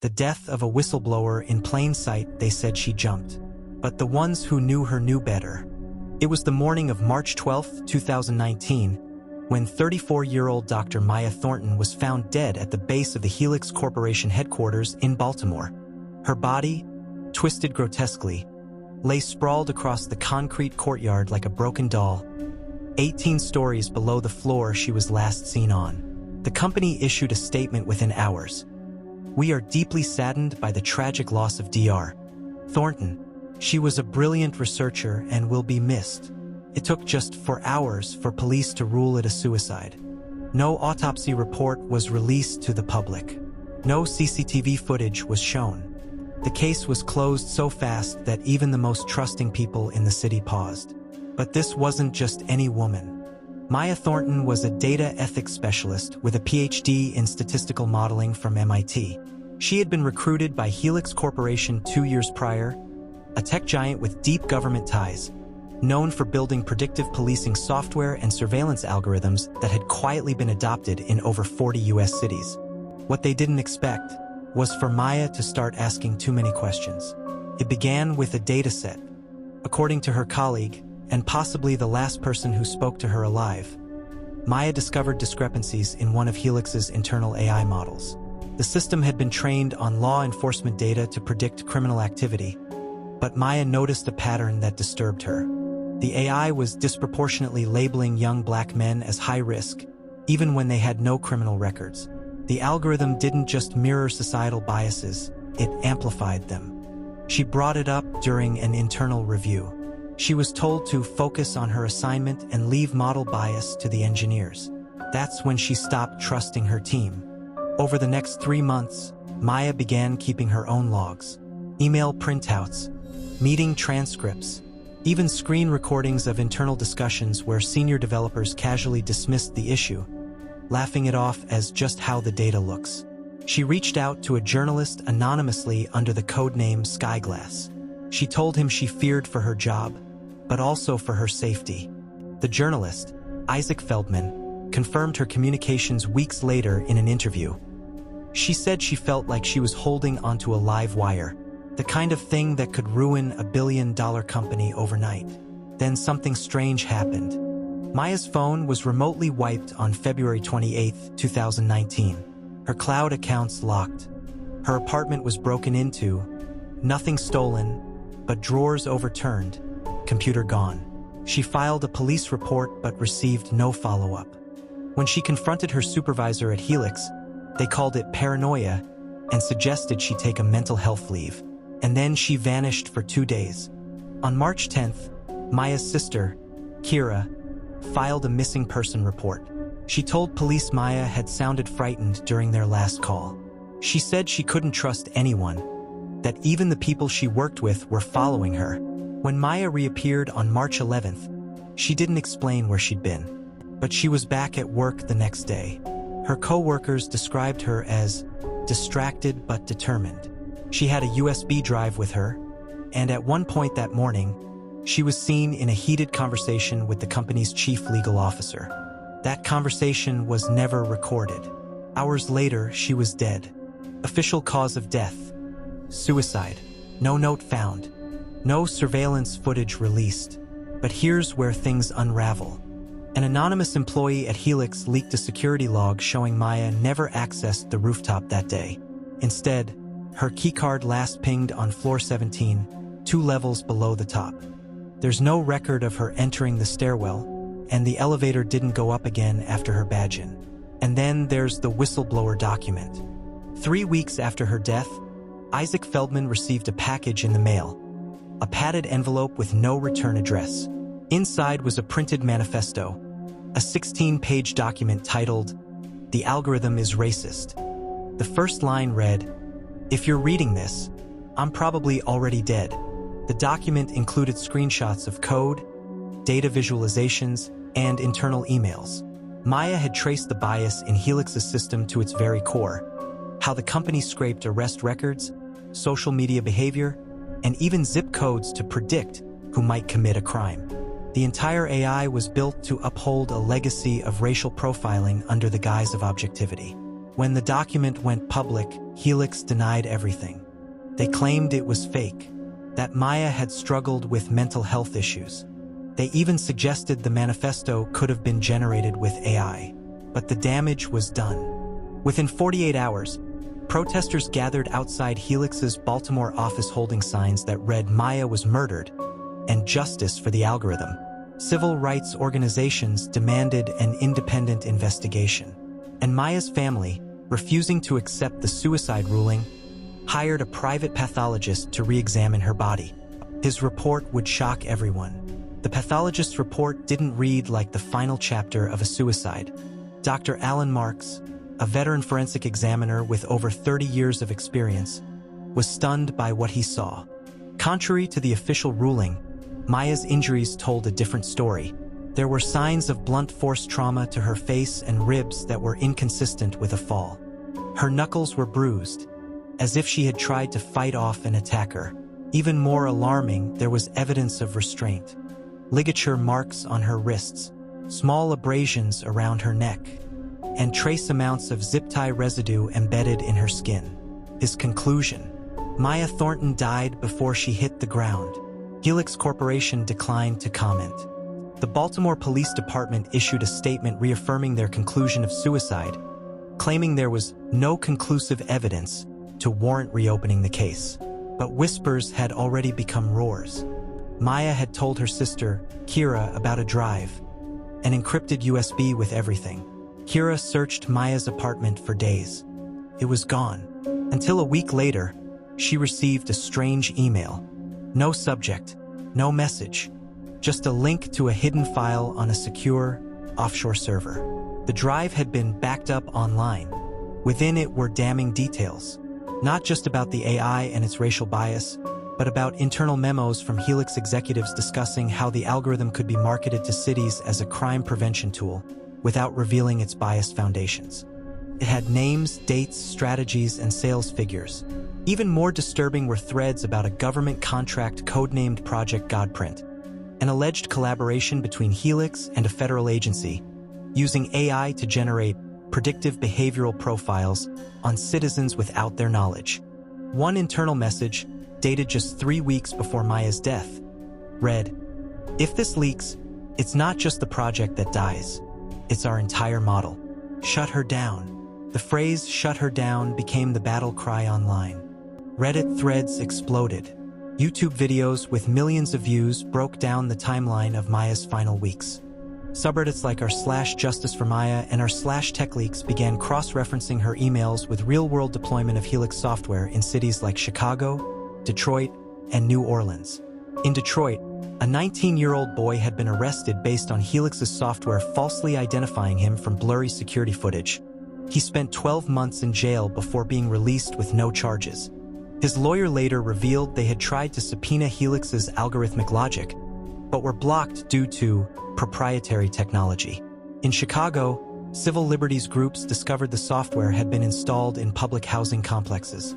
The death of a whistleblower in plain sight, they said she jumped. But the ones who knew her knew better. It was the morning of March 12, 2019, when 34-year-old Dr. Maya Thornton was found dead at the base of the Helix Corporation headquarters in Baltimore. Her body, twisted grotesquely, lay sprawled across the concrete courtyard like a broken doll, 18 stories below the floor she was last seen on. The company issued a statement within hours. "We are deeply saddened by the tragic loss of Dr. Thornton. She was a brilliant researcher and will be missed. It took just 4 hours for police to rule it a suicide. No autopsy report was released to the public. No CCTV footage was shown. The case was closed so fast that even the most trusting people in the city paused." But this wasn't just any woman. Maya Thornton was a data ethics specialist with a PhD in statistical modeling from MIT. She had been recruited by Helix Corporation 2 years prior, a tech giant with deep government ties, known for building predictive policing software and surveillance algorithms that had quietly been adopted in over 40 US cities. What they didn't expect was for Maya to start asking too many questions. It began with a dataset. According to her colleague, and possibly the last person who spoke to her alive, Maya discovered discrepancies in one of Helix's internal AI models. The system had been trained on law enforcement data to predict criminal activity, but Maya noticed a pattern that disturbed her. The AI was disproportionately labeling young black men as high risk, even when they had no criminal records. The algorithm didn't just mirror societal biases, it amplified them. She brought it up during an internal review. She was told to focus on her assignment and leave model bias to the engineers. That's when she stopped trusting her team. Over the next 3 months, Maya began keeping her own logs, email printouts, meeting transcripts, even screen recordings of internal discussions where senior developers casually dismissed the issue, laughing it off as just how the data looks. She reached out to a journalist anonymously under the codename Skyglass. She told him she feared for her job, but also for her safety. The journalist, Isaac Feldman, confirmed her communications weeks later in an interview. She said she felt like she was holding onto a live wire, the kind of thing that could ruin a billion-dollar company overnight. Then something strange happened. Maya's phone was remotely wiped on February 28, 2019. Her cloud accounts locked. Her apartment was broken into, nothing stolen, but drawers overturned, computer gone. She filed a police report but received no follow-up. When she confronted her supervisor at Helix, they called it paranoia and suggested she take a mental health leave. And then she vanished for 2 days. On March 10th, Maya's sister, Kira, filed a missing person report. She told police Maya had sounded frightened during their last call. She said she couldn't trust anyone, that even the people she worked with were following her. When Maya reappeared on March 11th, she didn't explain where she'd been. But she was back at work the next day. Her co-workers described her as distracted but determined. She had a USB drive with her, and at one point that morning, she was seen in a heated conversation with the company's chief legal officer. That conversation was never recorded. Hours later, she was dead. Official cause of death: suicide. No note found. No surveillance footage released. But here's where things unravel. An anonymous employee at Helix leaked a security log showing Maya never accessed the rooftop that day. Instead, her keycard last pinged on floor 17, 2 levels below the top. There's no record of her entering the stairwell, and the elevator didn't go up again after her badge in. And then there's the whistleblower document. 3 weeks after her death, Isaac Feldman received a package in the mail, a padded envelope with no return address. Inside was a printed manifesto, a 16-page document titled, "The Algorithm is Racist." The first line read, "If you're reading this, I'm probably already dead." The document included screenshots of code, data visualizations, and internal emails. Maya had traced the bias in Helix's system to its very core, how the company scraped arrest records, social media behavior, and even zip codes to predict who might commit a crime. The entire AI was built to uphold a legacy of racial profiling under the guise of objectivity. When the document went public, Helix denied everything. They claimed it was fake, that Maya had struggled with mental health issues. They even suggested the manifesto could have been generated with AI. But the damage was done. Within 48 hours, protesters gathered outside Helix's Baltimore office holding signs that read "Maya was murdered" and "Justice for the algorithm." Civil rights organizations demanded an independent investigation. And Maya's family, refusing to accept the suicide ruling, hired a private pathologist to re-examine her body. His report would shock everyone. The pathologist's report didn't read like the final chapter of a suicide. Dr. Alan Marks, a veteran forensic examiner with over 30 years of experience, was stunned by what he saw. Contrary to the official ruling, Maya's injuries told a different story. There were signs of blunt force trauma to her face and ribs that were inconsistent with a fall. Her knuckles were bruised, as if she had tried to fight off an attacker. Even more alarming, there was evidence of restraint. Ligature marks on her wrists, small abrasions around her neck, and trace amounts of zip tie residue embedded in her skin. His conclusion: Maya Thornton died before she hit the ground. Helix Corporation declined to comment. The Baltimore Police Department issued a statement reaffirming their conclusion of suicide, claiming there was no conclusive evidence to warrant reopening the case. But whispers had already become roars. Maya had told her sister, Kira, about a drive, an encrypted USB with everything. Kira searched Maya's apartment for days. It was gone. Until a week later, she received a strange email. No subject, no message, just a link to a hidden file on a secure, offshore server. The drive had been backed up online. Within it were damning details, not just about the AI and its racial bias, but about internal memos from Helix executives discussing how the algorithm could be marketed to cities as a crime prevention tool without revealing its biased foundations. It had names, dates, strategies, and sales figures. Even more disturbing were threads about a government contract codenamed Project Godprint, an alleged collaboration between Helix and a federal agency, using AI to generate predictive behavioral profiles on citizens without their knowledge. One internal message, dated just 3 weeks before Maya's death, read, "If this leaks, it's not just the project that dies, it's our entire model. Shut her down." The phrase "shut her down" became the battle cry online. Reddit threads exploded. YouTube videos with millions of views broke down the timeline of Maya's final weeks. Subreddits like r/Justice for Maya and r/TechLeaks began cross-referencing her emails with real-world deployment of Helix software in cities like Chicago, Detroit, and New Orleans. In Detroit, a 19-year-old boy had been arrested based on Helix's software falsely identifying him from blurry security footage. He spent 12 months in jail before being released with no charges. His lawyer later revealed they had tried to subpoena Helix's algorithmic logic, but were blocked due to proprietary technology. In Chicago, civil liberties groups discovered the software had been installed in public housing complexes,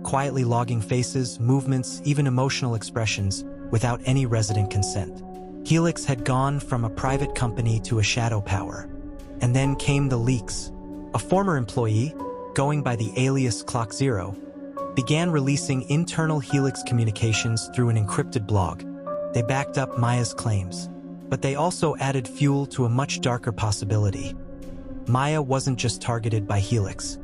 quietly logging faces, movements, even emotional expressions, without any resident consent. Helix had gone from a private company to a shadow power. And then came the leaks. A former employee, going by the alias Clock Zero, began releasing internal Helix communications through an encrypted blog. They backed up Maya's claims, but they also added fuel to a much darker possibility. Maya wasn't just targeted by Helix.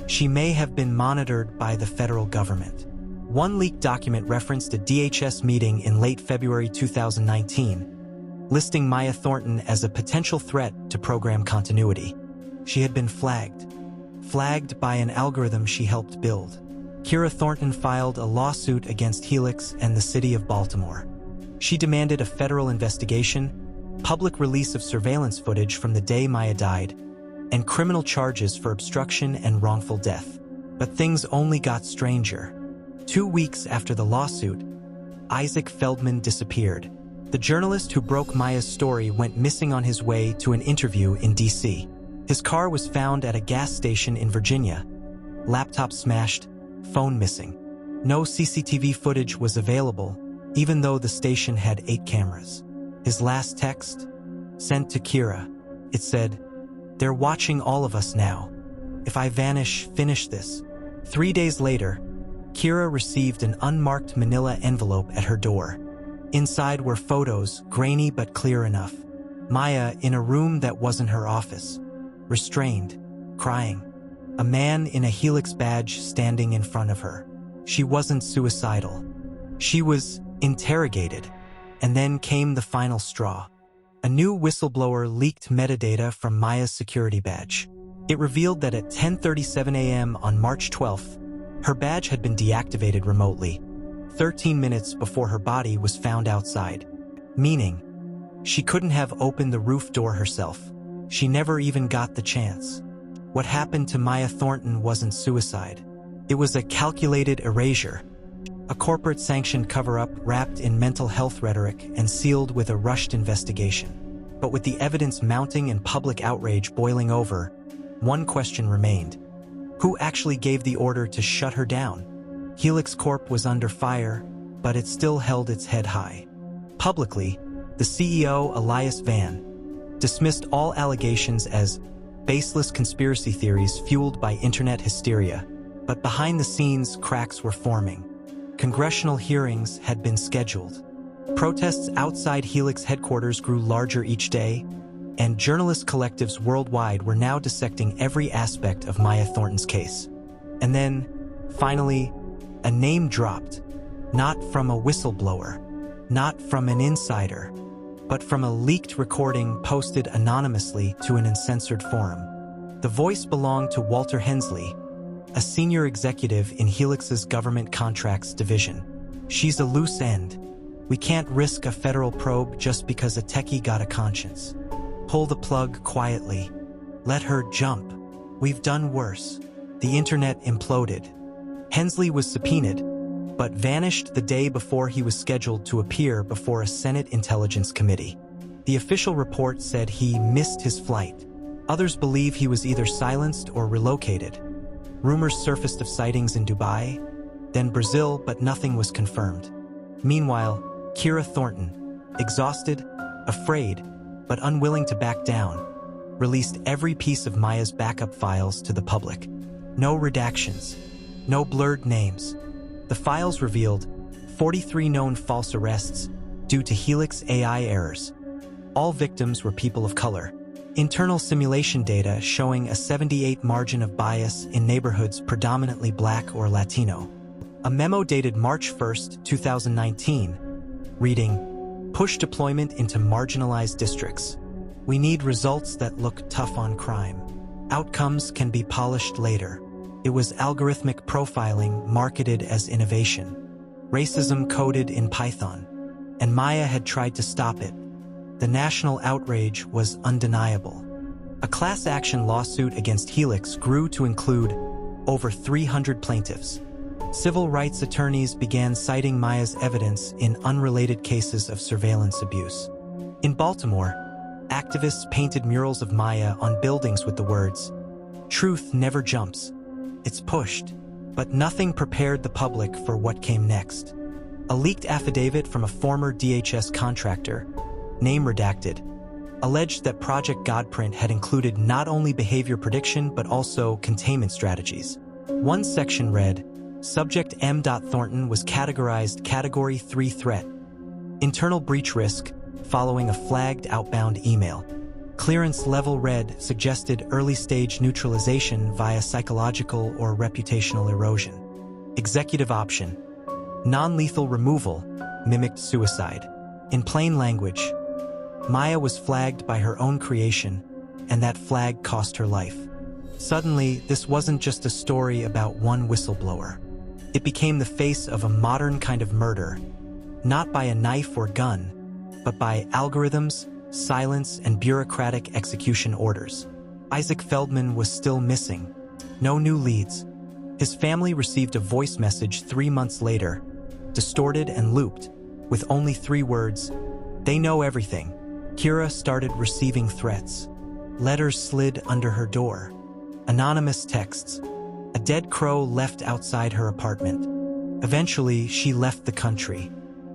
She may have been monitored by the federal government. One leaked document referenced a DHS meeting in late February 2019, listing Maya Thornton as a potential threat to program continuity. She had been flagged by an algorithm she helped build. Kira Thornton filed a lawsuit against Helix and the city of Baltimore. She demanded a federal investigation, public release of surveillance footage from the day Maya died, and criminal charges for obstruction and wrongful death. But things only got stranger. 2 weeks after the lawsuit, Isaac Feldman disappeared. The journalist who broke Maya's story went missing on his way to an interview in D.C. His car was found at a gas station in Virginia. Laptop smashed, phone missing. No CCTV footage was available, even though the station had 8 cameras. His last text, sent to Kira, it said, "They're watching all of us now. If I vanish, finish this. 3 days later, Kira received an unmarked manila envelope at her door. Inside were photos, grainy but clear enough. Maya in a room that wasn't her office, restrained, crying. A man in a Helix badge standing in front of her. She wasn't suicidal. She was interrogated. And then came the final straw. A new whistleblower leaked metadata from Maya's security badge. It revealed that at 10:37 a.m. on March 12th, her badge had been deactivated remotely, 13 minutes before her body was found outside. Meaning, she couldn't have opened the roof door herself. She never even got the chance. What happened to Maya Thornton wasn't suicide. It was a calculated erasure. A corporate-sanctioned cover-up wrapped in mental health rhetoric and sealed with a rushed investigation. But with the evidence mounting and public outrage boiling over, one question remained. Who actually gave the order to shut her down? Helix Corp was under fire, but it still held its head high. Publicly, the CEO, Elias Van, dismissed all allegations as baseless conspiracy theories fueled by internet hysteria. But behind the scenes, cracks were forming. Congressional hearings had been scheduled. Protests outside Helix headquarters grew larger each day, and journalist collectives worldwide were now dissecting every aspect of Maya Thornton's case. And then, finally, a name dropped. Not from a whistleblower, not from an insider, but from a leaked recording posted anonymously to an uncensored forum. The voice belonged to Walter Hensley, a senior executive in Helix's government contracts division. She's a loose end. We can't risk a federal probe just because a techie got a conscience. Pull the plug quietly. Let her jump. We've done worse. The internet imploded. Hensley was subpoenaed, but vanished the day before he was scheduled to appear before a Senate Intelligence Committee. The official report said he missed his flight. Others believe he was either silenced or relocated. Rumors surfaced of sightings in Dubai, then Brazil, but nothing was confirmed. Meanwhile, Kira Thornton, exhausted, afraid, but unwilling to back down, released every piece of Maya's backup files to the public. No redactions, no blurred names. The files revealed 43 known false arrests due to Helix AI errors. All victims were people of color. Internal simulation data showing a 78% margin of bias in neighborhoods predominantly Black or Latino. A memo dated March 1, 2019, reading, "Push deployment into marginalized districts. We need results that look tough on crime. Outcomes can be polished later." It was algorithmic profiling marketed as innovation. Racism coded in Python. And Maya had tried to stop it. The national outrage was undeniable. A class action lawsuit against Helix grew to include over 300 plaintiffs. Civil rights attorneys began citing Maya's evidence in unrelated cases of surveillance abuse. In Baltimore, activists painted murals of Maya on buildings with the words, "Truth never jumps. It's pushed." But nothing prepared the public for what came next. A leaked affidavit from a former DHS contractor, name redacted, alleged that Project Godprint had included not only behavior prediction but also containment strategies. One section read, "Subject M. Thornton was categorized Category 3 threat. Internal breach risk following a flagged outbound email. Clearance level red suggested early-stage neutralization via psychological or reputational erosion. Executive option, non-lethal removal, mimicked suicide." In plain language, Maya was flagged by her own creation, and that flag cost her life. Suddenly, this wasn't just a story about one whistleblower. It became the face of a modern kind of murder, not by a knife or gun, but by algorithms, silence, and bureaucratic execution orders. Isaac Feldman was still missing. No new leads. His family received a voice message 3 months later, distorted and looped, with only 3 words, "They know everything." Kira started receiving threats. Letters slid under her door. Anonymous texts. A dead crow left outside her apartment. Eventually, she left the country.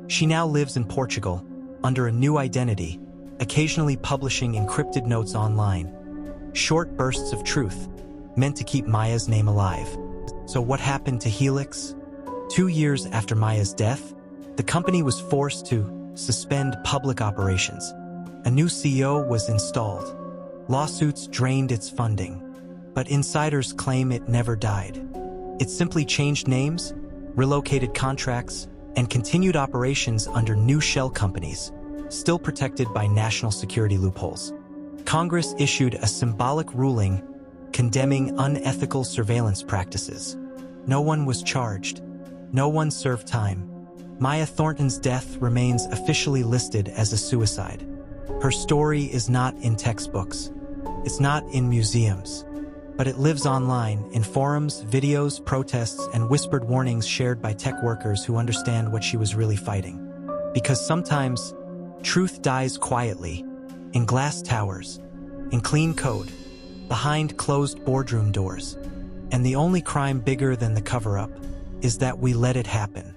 She now lives in Portugal, under a new identity, occasionally publishing encrypted notes online. Short bursts of truth, meant to keep Maya's name alive. So what happened to Helix? 2 years after Maya's death, the company was forced to suspend public operations. A new CEO was installed. Lawsuits drained its funding, but insiders claim it never died. It simply changed names, relocated contracts, and continued operations under new shell companies, still protected by national security loopholes. Congress issued a symbolic ruling condemning unethical surveillance practices. No one was charged. No one served time. Maya Thornton's death remains officially listed as a suicide. Her story is not in textbooks. It's not in museums. But it lives online, in forums, videos, protests, and whispered warnings shared by tech workers who understand what she was really fighting. Because sometimes, truth dies quietly, in glass towers, in clean code, behind closed boardroom doors. And the only crime bigger than the cover-up is that we let it happen.